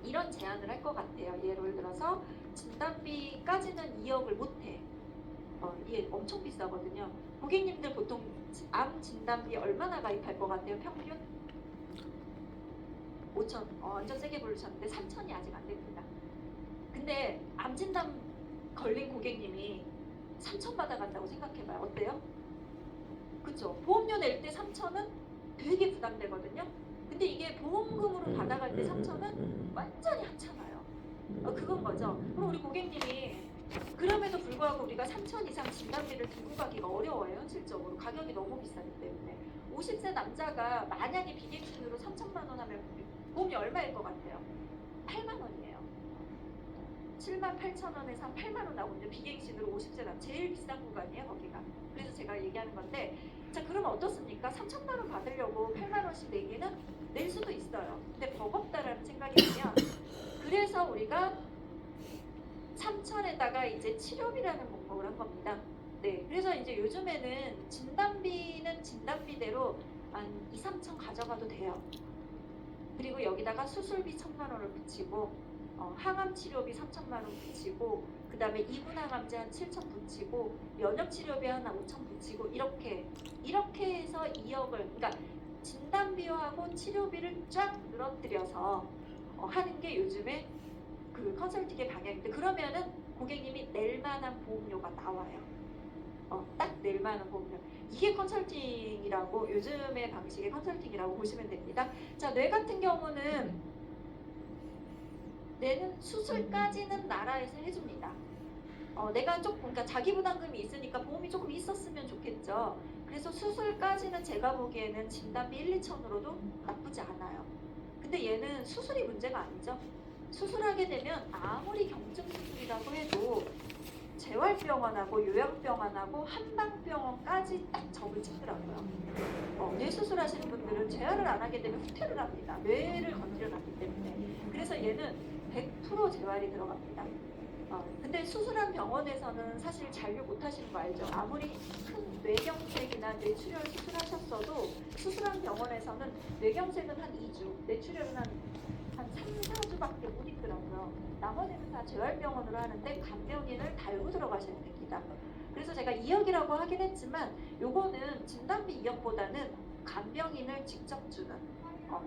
이런 제안을 할 것 같아요. 예를 들어서 진단비까지는 2억을 못해. 이게 엄청 비싸거든요. 고객님들 보통 암 진단비 얼마나 가입할 것 같아요? 평균? 5천. 완전 세게 부르셨는데 3천이 아직 안 됩니다. 근데 암 진단 걸린 고객님이 3천 받아간다고 생각해봐요. 어때요? 그쵸? 보험료 낼 때 3천은 되게 부담되거든요. 근데 이게 보험금으로 받아갈 때 3천은 완전히 하찮아요. 그건 거죠. 그럼 우리 고객님이 그럼에도 불구하고 우리가 3천 이상 진단비를 들고 가기가 어려워요. 현실적으로 가격이 너무 비싸기 때문에 50세 남자가 만약에 비객신으로 3천만 원 하면 보험이 얼마일 것 같아요? 8만 원이에요. 7만 8천 원에서 8만 원 나오는데 비객신으로 50세 남 제일 비싼 구간이에요 거기가. 그래서 제가 얘기하는 건데 자 그럼 어떻습니까? 3천만 원 받으려고 8만 원씩 내기는 낼 수도 있어요. 근데 버겁다라는 생각이 들면 그래서 우리가 3천에다가 이제 치료비라는 목록을 한 겁니다. 네, 그래서 이제 요즘에는 진단비는 진단비대로 한 2, 3천 가져가도 돼요. 그리고 여기다가 수술비 1,000만 원을 붙이고 항암 치료비 3천만 원 붙이고 그 다음에 이분항암제 한 7천 붙이고 면역 치료비 하나 5천 붙이고 이렇게 해서 2억을 그러니까 진단비하고 치료비를 쫙 늘어뜨려서 하는 게 요즘에 그 컨설팅의 방향인데 그러면은 고객님이 낼 만한 보험료가 나와요. 딱 낼 만한 보험료. 이게 컨설팅이라고 요즘의 방식의 컨설팅이라고 보시면 됩니다. 자, 뇌 같은 경우는 뇌는 수술까지는 나라에서 해줍니다. 내가 조금 그러니까 자기 부담금이 있으니까 보험이 조금 있었으면 좋겠죠. 그래서 수술까지는 제가 보기에는 진단비 1, 2천으로도 나쁘지 않아요. 근데 얘는 수술이 문제가 아니죠. 수술하게 되면 아무리 경증 수술이라고 해도 재활병원하고 요양병원하고 한방병원까지 딱 적을 치더라고요. 뇌 수술하시는 분들은 재활을 안 하게 되면 후퇴를 합니다. 뇌를 건드려놨기 때문에. 그래서 얘는 100% 재활이 들어갑니다. 근데 수술한 병원에서는 사실 잔류 못 하시는 거 알죠? 아무리 큰 뇌경색이나 뇌출혈 수술하셨어도 수술한 병원에서는 뇌경색은 한 2주, 뇌출혈은 한 3, 4주밖에 못 있더라고요. 나머지는 다 재활병원으로 하는데 간병인을 달고 들어가셔야 됩니다. 그래서 제가 2억이라고 하긴 했지만 요거는 진단비 2억보다는 간병인을 직접 주는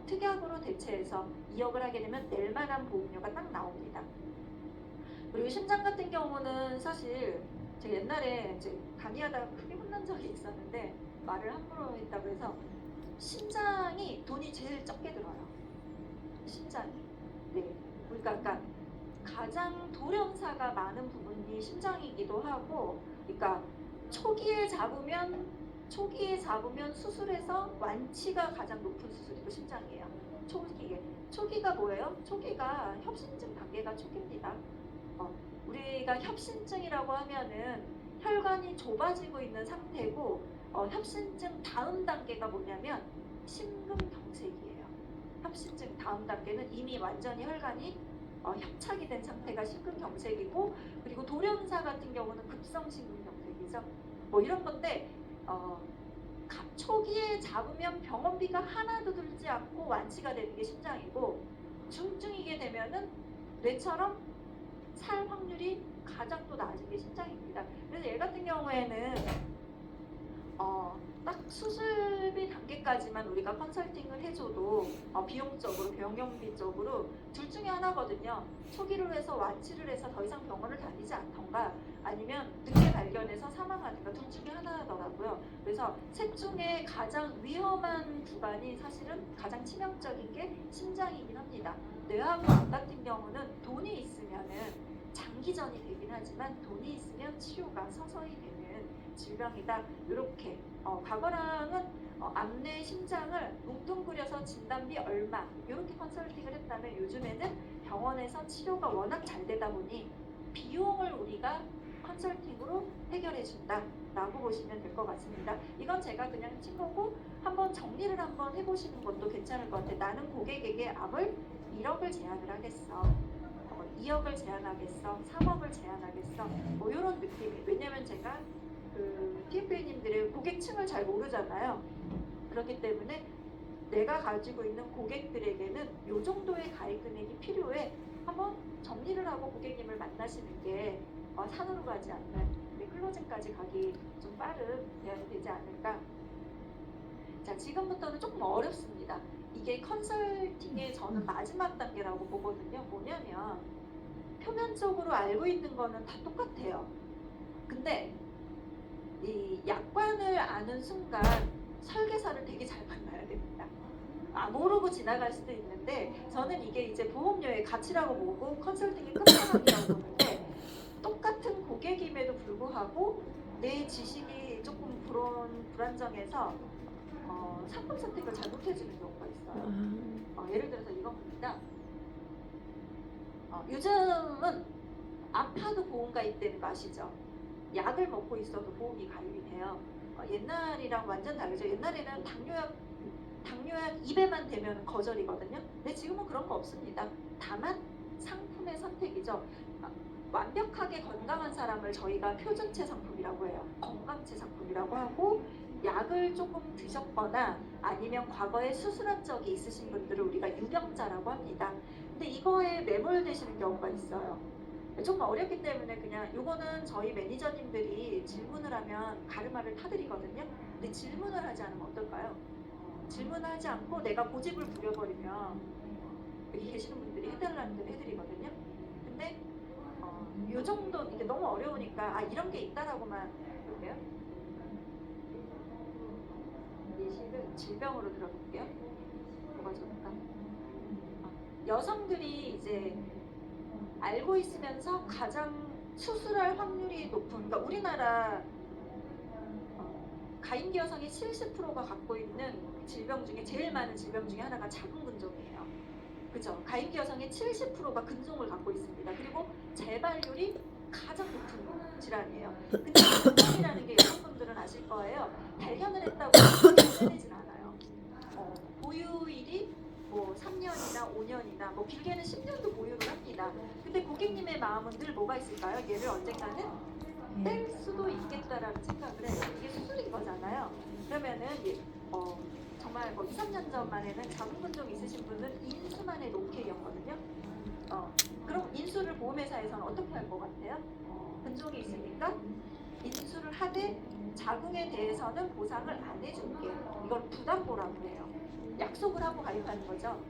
특약으로 대체해서 2억을 하게 되면 낼 만한 보험료가 딱 나옵니다. 그리고 심장 같은 경우는 사실 제가 옛날에 이제 강의하다가 크게 혼난 적이 있었는데 말을 함부로 했다고 해서 심장이 돈이 제일 적게 들어요. 심장이. 네. 그러니까 가장 돌연사가 많은 부분이 심장이기도 하고, 그러니까 초기에 잡으면 수술해서 완치가 가장 높은 수술이고 심장이에요. 초기가 뭐예요? 초기가 협심증 단계가 초기입니다. 우리가 협심증이라고 하면은 혈관이 좁아지고 있는 상태고 협심증 다음 단계가 뭐냐면 심근경색이에요. 협심증 다음 단계는 이미 완전히 혈관이 협착이 된 상태가 심근경색이고 그리고 돌연사 같은 경우는 급성 심근경색이죠. 뭐 이런 건데 초기에 잡으면 병원비가 하나도 들지 않고 완치가 되는 게 심장이고 중증이게 되면은 뇌처럼 살 확률이 가장 또 낮은 게 심장입니다. 그래서 얘 같은 경우에는 딱 수술비 단계까지만 우리가 컨설팅을 해줘도 비용적으로 병원비적으로 둘 중에 하나거든요. 초기로 해서 완치를 해서 더 이상 병원을 다니지 않던가 아니면 늦게 발견해서 사망하든가 둘 중에 하나더라고요. 그래서 셋 중에 가장 위험한 구간이 사실은 가장 치명적인 게 심장이긴 합니다. 뇌하고 암 같은 경우는 돈이 있으면은 장기전이 되긴 하지만 돈이 있으면 치료가 서서히 되는 질병이다. 이렇게 과거랑은 암내 심장을 뭉뚱그려서 진단비 얼마 이렇게 컨설팅을 했다면 요즘에는 병원에서 치료가 워낙 잘 되다 보니 비용을 우리가 컨설팅으로 해결해 준다 라고 보시면 될 것 같습니다. 이건 제가 그냥 친 거고 한번 정리를 한번 해보시는 것도 괜찮을 것 같아요. 나는 고객에게 암을 1억을 제안을 하겠어. 2억을 제한하겠어, 3억을 제한하겠어, 뭐 이런 느낌이. 왜냐면 제가 그 TFA님들의 고객층을 잘 모르잖아요. 그렇기 때문에 내가 가지고 있는 고객들에게는 이 정도의 가입 금액이 필요해. 한번 정리를 하고 고객님을 만나시는 게 산으로 가지 않는 클로징까지 가기 좀 빠른 대안이 되지 않을까. 자, 지금부터는 조금 어렵습니다. 이게 컨설팅의 저는 마지막 단계라고 보거든요. 뭐냐면 표면적으로 알고 있는 거는 다 똑같아요. 근데 이 약관을 아는 순간 설계사를 되게 잘 만나야 됩니다. 모르고 지나갈 수도 있는데 저는 이게 이제 보험료의 가치라고 보고 컨설팅의 끝판왕이라고 보는데, 똑같은 고객임에도 불구하고 내 지식이 조금 불안정해서 상품 선택을 잘못해주는 경우가 있어요. 예를 들어서 이겁니다. 요즘은 아파도 보험 가입되는 거 아시죠? 약을 먹고 있어도 보험이 가입이 돼요. 옛날이랑 완전 다르죠. 옛날에는 당뇨약 입에만 대면 거절이거든요. 근데 지금은 그런 거 없습니다. 다만 상품의 선택이죠. 완벽하게 건강한 사람을 저희가 표준체 상품이라고 해요. 건강체 상품이라고 하고, 약을 조금 드셨거나 아니면 과거에 수술한 적이 있으신 분들을 우리가 유병자라고 합니다. 근데 이거에 매몰되시는 경우가 있어요. 좀 어렵기 때문에 그냥 요거는 저희 매니저님들이 질문을 하면 가르마를 타드리거든요. 근데 질문을 하지 않으면 어떨까요? 질문을 하지 않고 내가 고집을 부려버리면 여기 계시는 분들이 해달라는 대로 해드리거든요. 근데 요 정도 이게 너무 어려우니까 이런 게 있다라고만 볼게요. 예시를 질병으로 들어볼게요. 뭐가 좋을까? 여성들이 이제 알고 있으면서 가장 수술할 확률이 높은, 그러니까 우리나라 가임기 여성의 70%가 갖고 있는 질병 중에 제일 많은 질병 중에 하나가 자궁근종이에요. 그죠? 가임기 여성의 70%가 근종을 갖고 있습니다. 그리고 재발률이 가장 높은 질환이에요. 근데 근종이라는 게 여성분들은 아실 거예요. 발견을 했다고 오래되진 않아요. 보유일이 뭐 3년이나 5년이나 뭐 길게는 10년도 보유를 합니다. 근데 고객님의 마음은 늘 뭐가 있을까요? 얘를 언젠가는 뗄 수도 있겠다라는 생각을 해요. 이게 수술인 거잖아요. 그러면은 정말 뭐 2, 3년 전만에는 자궁근종 있으신 분은 인수만의 노케이였거든요. 그럼 인수를 보험회사에서는 어떻게 할 것 같아요? 근종이 있으니까 인수를 하되 자궁에 대해서는 보상을 안 해줄게. 이걸 부담보라고 해요. 약속을 하고 가입하는 거죠.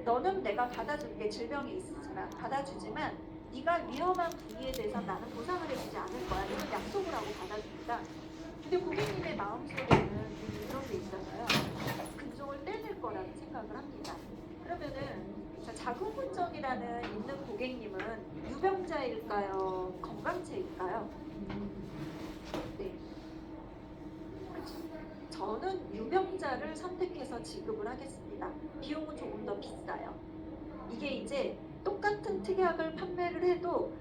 너는 내가 받아줄게. 질병이 있으지만 받아주지만 네가 위험한 부위에 대해서 나는 보상을 해주지 않을 거야. 이런 약속을 하고 받아줍니다. 근데 고객님의 마음속에는 그런 게 있잖아요. 근종을 떼낼 거라는 생각을 합니다. 그러면은 자궁근종이라는 있는 고객님은 유병자일까요? 건강체일까요? 네. 저는 유병자를 선택해서 지급을 하겠습니다. 비용은 조금 더 비싸요. 이게 이제 똑같은 특약을 판매를 해도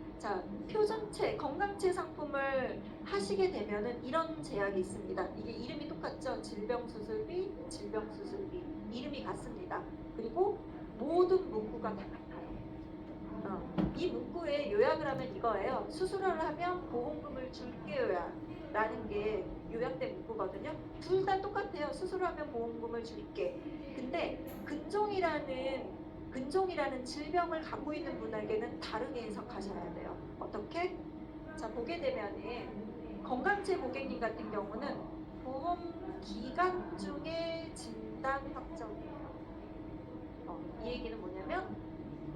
표준체, 건강체 상품을 하시게 되면은 이런 제약이 있습니다. 이게 이름이 똑같죠? 질병수술비, 질병수술비. 이름이 같습니다. 그리고 모든 문구가 다 같아요. 이 문구에 요약을 하면 이거예요. 수술을 하면 보험금을 줄게요야 라는 게 요약된 문구거든요. 둘 다 똑같아요. 수술하면 보험금을 줄게. 근데 근종이라는 질병을 갖고 있는 분에게는 다르게 해석하셔야 돼요. 어떻게? 보게 되면은 건강체 고객님 같은 경우는 보험 기간 중에 진단 확정이에요. 이 얘기는 뭐냐면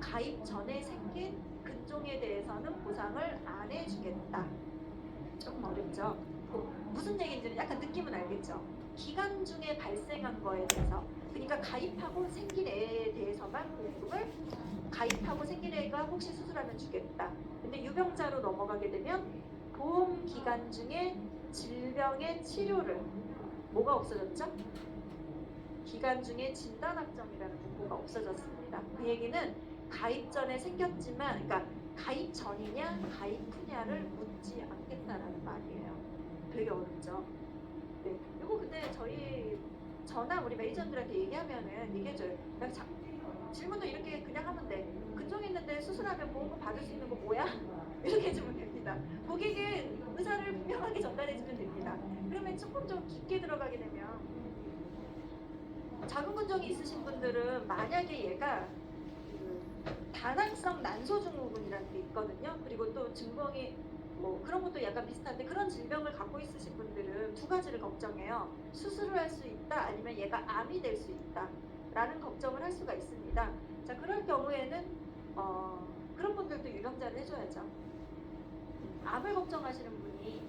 가입 전에 생긴 근종에 대해서는 보상을 안 해주겠다. 조금 어렵죠? 무슨 얘기인지는 약간 느낌은 알겠죠? 기간 중에 발생한 거에 대해서, 그러니까 가입하고 생긴 애에 대해서만 보험금을, 가입하고 생긴 애가 혹시 수술하면 주겠다. 근데 유병자로 넘어가게 되면 보험 기간 중에 질병의 치료를, 뭐가 없어졌죠? 기간 중에 진단 확정이라는 문구가 없어졌습니다. 그 얘기는 가입 전에 생겼지만, 그러니까 가입 전이냐 가입 후냐를 묻지 않겠다라는 말이에요. 되게 어렵죠? 네. 이거 근데 저나 우리 매니저들한테 얘기하면은 얘기해줘요. 질문도 이렇게 그냥 하면 돼. 근종 있는데 수술하면 보험금 받을 수 있는 거 뭐야? 이렇게 해주면 됩니다. 고객은 의사를 분명하게 전달해주면 됩니다. 그러면 조금 더 깊게 들어가게 되면 작은 근종이 있으신 분들은 만약에 얘가 그 다낭성 난소증후군이라는 게 있거든요. 그리고 또 증후군이 뭐 그런 것도 약간 비슷한데 그런 질병을 갖고 있으신 분들은 두 가지를 걱정해요. 수술을 할 수 있다 아니면 얘가 암이 될 수 있다 라는 걱정을 할 수가 있습니다. 자, 그럴 경우에는 그런 분들도 유병자를 해줘야죠. 암을 걱정하시는 분이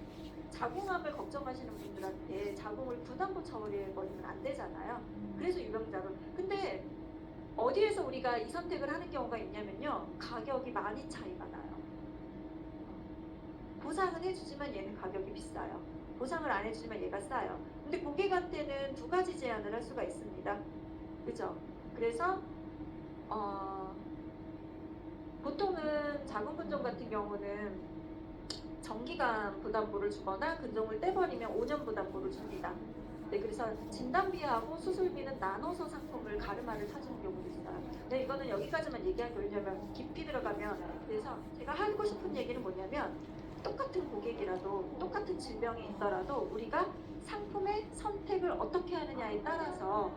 자궁암을 걱정하시는 분들한테 자궁을 부담부 처리해버리면 안 되잖아요. 그래서 유병자로. 근데 어디에서 우리가 이 선택을 하는 경우가 있냐면요. 가격이 많이 차이가 나요. 보상은 해주지만 얘는 가격이 비싸요. 보상을 안 해주지만 얘가 싸요. 근데 고객한테는 두 가지 제안을 할 수가 있습니다. 그죠? 그래서 보통은 자궁근종 같은 경우는 정기간 부담보를 주거나 근종을 떼버리면 5년 부담보를 줍니다. 네, 그래서 진단비하고 수술비는 나눠서 상품을 가르마를 타주는 경우도 있어요. 네, 이거는 여기까지만 얘기하기 왜냐면 깊이 들어가면 그래서 제가 하고 싶은 얘기는 뭐냐면 똑같은 고객이라도 똑같은 질병이 있더라도 우리가 상품의 선택을 어떻게 하느냐에 따라서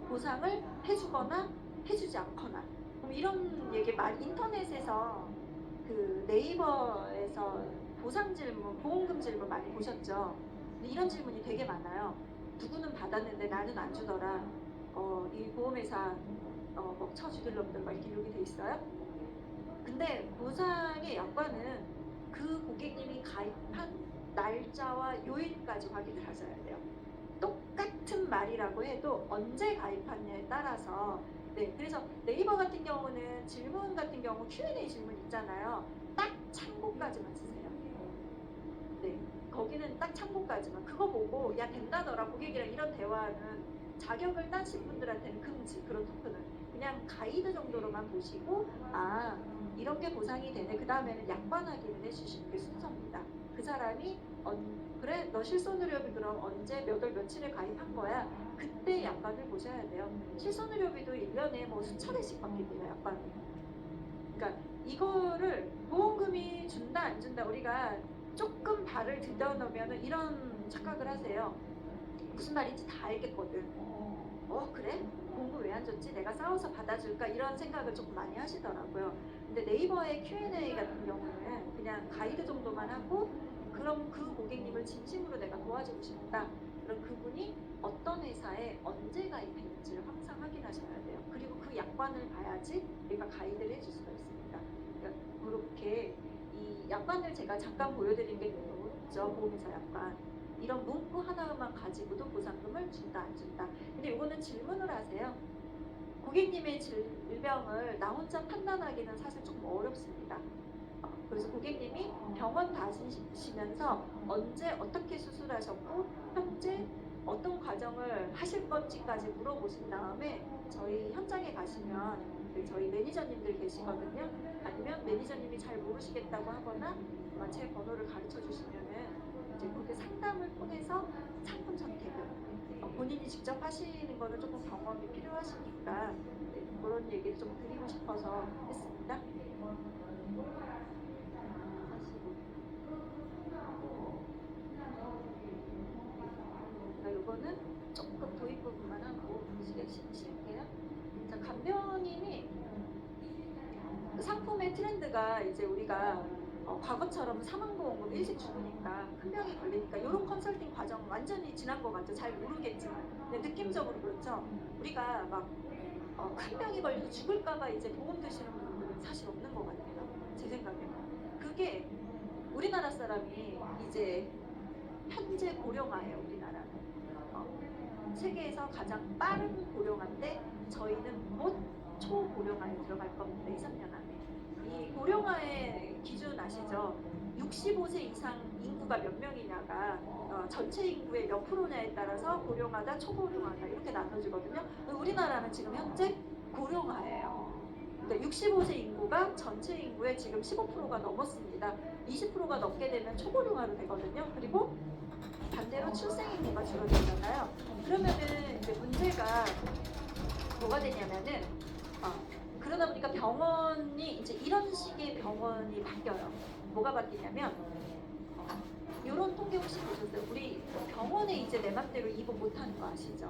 보상을 해주거나 해주지 않거나 이런 얘기 많이 인터넷에서 그 네이버에서 보상 질문, 보험금 질문 많이 보셨죠? 근데 이런 질문이 되게 많아요. 누구는 받았는데 나는 안 주더라. 이 보험회사 뭐 쳐주들 놈들 막 이렇게 기록이 돼 있어요. 근데 보상의 약관은 그 고객님이 가입한 날짜와 요일까지 확인을 하셔야 돼요. 똑같은 말이라고 해도 언제 가입하느냐에 따라서 네, 그래서 네이버 같은 경우는 질문 같은 경우 Q&A 질문 있잖아요. 딱 참고까지만 쓰세요. 네, 거기는 딱 참고까지만. 그거 보고 야 된다더라 고객이랑 이런 대화는 자격을 따신 분들한테는 금지. 그런 토크는 그냥 가이드 정도로만 보시고 아 이런 게 보상이 되네. 그 다음에는 약관 확인을 해주시는 게 순서입니다. 그 사람이 그래 너 실손의료비 그럼 언제 몇 월 며칠에 가입한 거야? 그때 약관을 보셔야 돼요. 실손의료비도 1년에 뭐 수천 회씩 바뀝니다. 약관이. 그러니까 이거를 보험금이 준다 안 준다 우리가 조금 발을 들여놓으면 이런 착각을 하세요. 무슨 말인지 다 알겠거든. 그래? 보험금 왜 안 줬지? 내가 싸워서 받아줄까? 이런 생각을 조금 많이 하시더라고요. 근데 네이버의 Q&A 같은 경우는 그냥 가이드 정도만 하고 그럼 그 고객님을 진심으로 내가 도와주고 싶다. 그럼 그분이 어떤 회사에 언제 가입했는지를 항상 확인하셔야 돼요. 그리고 그 약관을 봐야지 우리가 가이드를 해줄 수가 있습니다. 그러니까 그렇게 이 약관을 제가 잠깐 보여드린 게 너무 어렵죠. 보험회사 약관. 이런 문구 하나만 가지고도 보상금을 준다 안 준다. 근데 이거는 질문을 하세요. 고객님의 질병을 나 혼자 판단하기는 사실 조금 어렵습니다. 그래서 고객님이 병원 다니시면서 언제 어떻게 수술하셨고 현재 어떤 과정을 하실 건지까지 물어보신 다음에 저희 현장에 가시면 저희 매니저님들 계시거든요. 아니면 매니저님이 잘 모르시겠다고 하거나 제 번호를 가르쳐 주시면은 이제 그렇게 상담을 통해서 상품 선택을 본인이 직접 하시는 거는 조금 경험이 필요하시니까 그런 얘기를 좀 드리고 싶어서 했습니다. 이거는 조금 도입 부분만 하고 쉴게요. 자, 간병인이 상품의 트렌드가 이제 우리가 과거처럼 사망보험금 일찍 죽으니까 큰 병이 걸리니까 이런 컨설팅 과정 완전히 지난 것 같죠. 잘 모르겠지만 근데 느낌적으로 그렇죠. 우리가 막 큰 병이 걸려서 죽을까봐 이제 보험 드시는 분들은 사실 없는 것 같아요. 제 생각에는 그게 우리나라 사람이 이제 현재 고령화예요. 우리나라는 세계에서 가장 빠른 고령화인데 저희는 곧 초고령화에 들어갈 겁니다. 2, 3년 안에. 이 고령화의 기준 아시죠? 65세 이상 인구가 몇 명이냐가 전체 인구의 몇 프로냐에 따라서 고령화다, 초고령화다 이렇게 나눠지거든요. 우리나라는 지금 현재 고령화예요. 그러니까 65세 인구가 전체 인구의 지금 15%가 넘었습니다. 20%가 넘게 되면 초고령화로 되거든요. 그리고 반대로 출생 인구가 줄어들잖아요. 그러면은 이제 문제가 뭐가 되냐면은 그러다 보니까 병원이 이제 이런 식의 병원이 바뀌어요. 뭐가 바뀌냐면 이런 통계 혹시 보셨어요? 우리 병원에 이제 내 맘대로 입원 못하는 거 아시죠?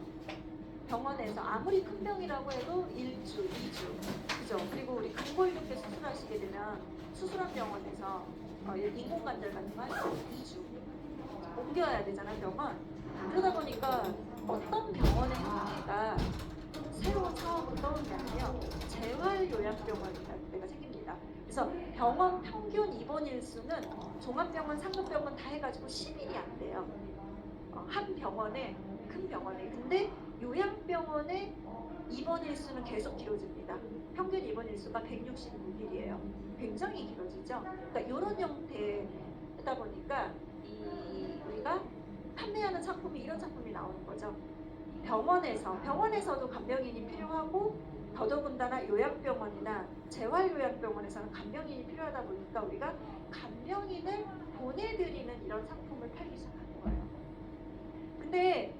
병원에서 아무리 큰 병이라고 해도 1주, 2주, 그죠? 그리고 우리 근골격계 수술하시게 되면 수술한 병원에서 인공관절 같은 거 할 때 2주 옮겨야 되잖아, 병원. 그러다 보니까 어떤 병원의 형태가 새로운 사업으로 떠오르냐면요, 재활요양병원이라는 데가 생깁니다. 그래서 병원 평균 입원 일수는 종합병원, 상급병원 다 해가지고 10일이 안 돼요. 한 병원에, 큰 병원에. 근데 요양병원의 입원 일수는 계속 길어집니다. 평균 입원 일수가 166일이에요. 굉장히 길어지죠. 그러니까 이런 형태다 보니까 우리가 판매하는 상품이 이런 상품이 나오는 거죠. 병원에서도 간병인이 필요하고, 더더군다나 요양병원이나 재활요양병원에서는 간병인이 필요하다 보니까 우리가 간병인을 보내드리는 이런 상품을 팔기 시작하는 거예요. 근데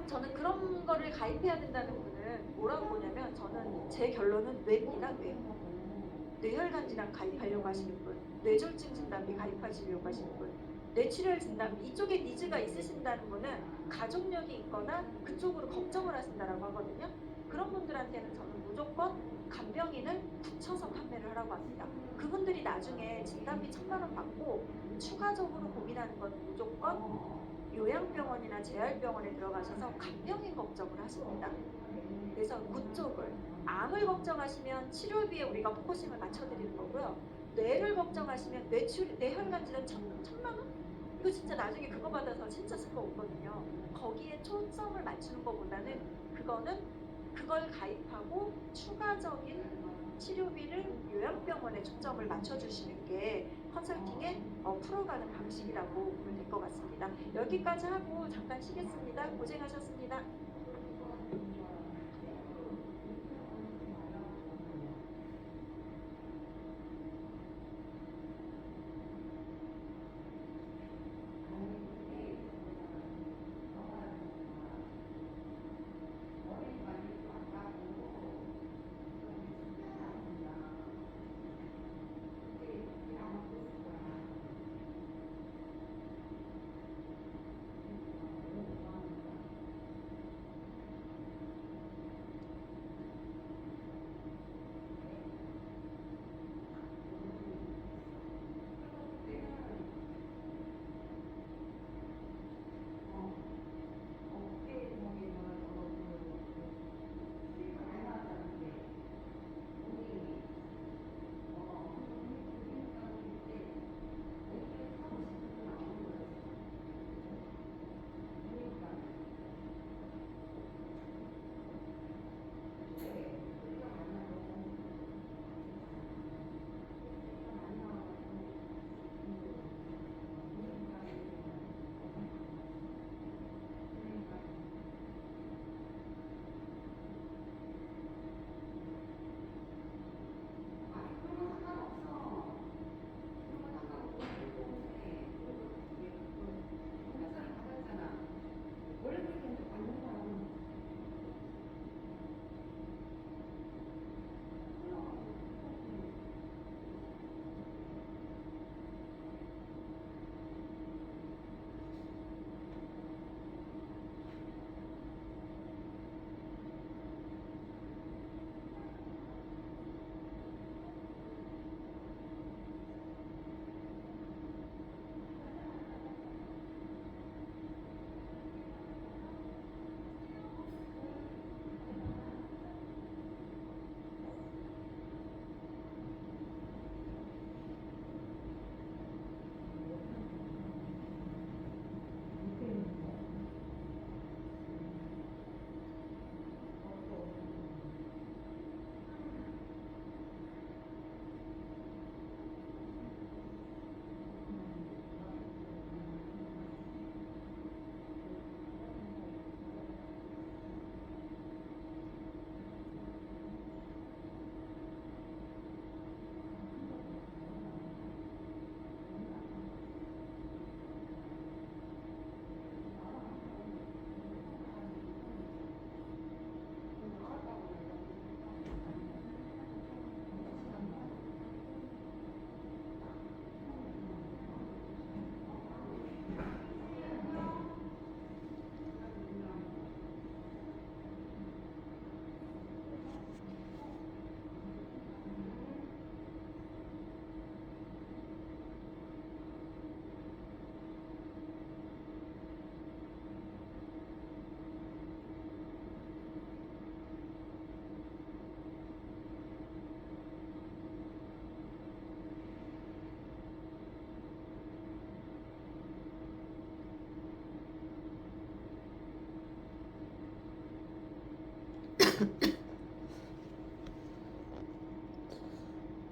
저는 그런 거를 가입해야 된다는 분은 뭐라고 보냐면, 저는 제 결론은 뇌입니다. 뇌혈관 질환 가입하려고 하시는 분, 뇌졸중 진단비 가입하시려고 하시는 분, 뇌출혈 진단비 이쪽에 니즈가 있으신다는 분은 가족력이 있거나 그쪽으로 걱정을 하신다라고 하거든요. 그런 분들한테는 저는 무조건 간병인을 붙여서 판매를 하라고 합니다. 그분들이 나중에 진단비 1,000만 원 받고 추가적으로 고민하는 건 무조건 요양병원이나 재활병원에 들어가셔서 간병인 걱정을 하십니다. 그래서 그쪽을, 암을 걱정하시면 치료비에 우리가 포커싱을 맞춰드리는 거고요. 뇌를 걱정하시면 뇌혈관 질환 1,000만 원? 이거 진짜 나중에 그거 받아서 진짜 쓸 거 없거든요. 거기에 초점을 맞추는 것보다는 그걸 가입하고 추가적인 치료비를 요양병원에 초점을 맞춰주시는 게 컨설팅의 풀어가는 방식이라고 보면 될 것 같습니다. 여기까지 하고 잠깐 쉬겠습니다. 고생하셨습니다.